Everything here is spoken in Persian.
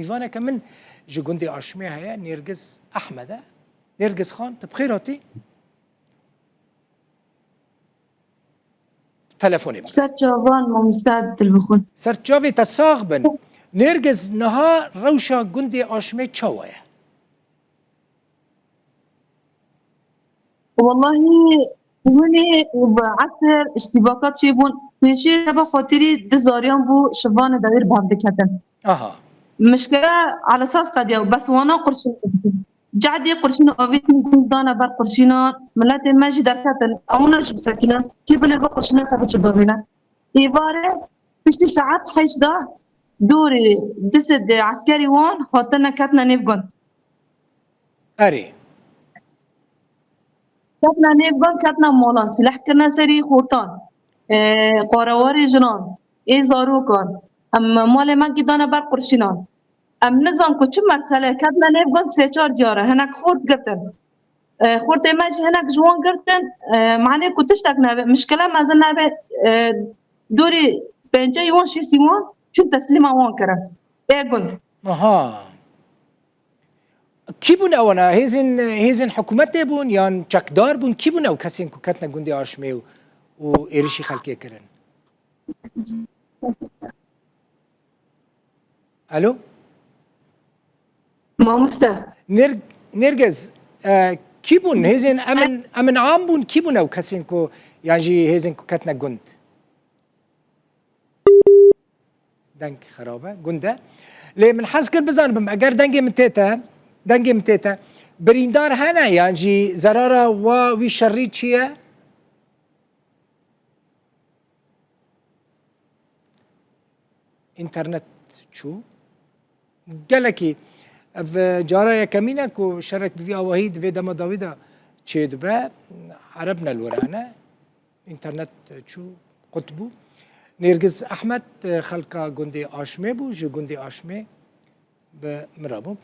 میوانه که من جو گندی آشمی هیا نرگس احمده نرگس خان تبخیراتی تلفوني بك سر جوان مستعد البخون سرچاوي تساغ بن نرجز نها روشا جندي آشمي تشوية والله هوني عصر اشتباكات شيبون بيشي تبا خاطري دزاريان بو شفان داير بهم دكتن اها مشكلة على اساس قد يو بس وانا قرشين جعدي قرشين اوفيت نكون دانا بر قرشينا ملاتي ماجي دركتن اونا جب ساكنة كيف اللي بقرشينا سابتش دومينا إيبارة بشتي ساعات حيش ده دوري دسد عسكري وان هاتنا كاتنا نفقن أري كاتنا نفقن كاتنا مولان سلاح كنا سري خورتان قارواري جنان زاروكان اما مال من گدانه بر قرشینان ام نظام کو چه مرسله کدنا نفگان سه چار جاره هنک خورد گرتن خورد ایماج هنک جوان گرتن معنی کو تشتک نه مشکله مزن نه دوری بنجه یوان شیستی وان چون تسلیم وان کرن ایگون اها كي بون اونا هيزن حكومت بون يان چكدار بون كي بون او كسين كو كتنا گندي آشمي و إيرشي خلقه كرن الو ما مسته نرجز كي بون هيزن امن عام بون كي بون او كسين كو يعني هيزن كو كتنا گند دنگ خرابه گنده لي من حس كر بزان بم اگر دنگي متيتا بريندار هنا يعني زرارة وي شري چيه انترنت شو قالكي في جارة كمينك وشرك بفي وحيد في دم داويدا تشيد با عربنا الورانا انترنت شو قطبو نرجس احمد خلقا گندي آشمي بو جو گندي آشمي بمرابو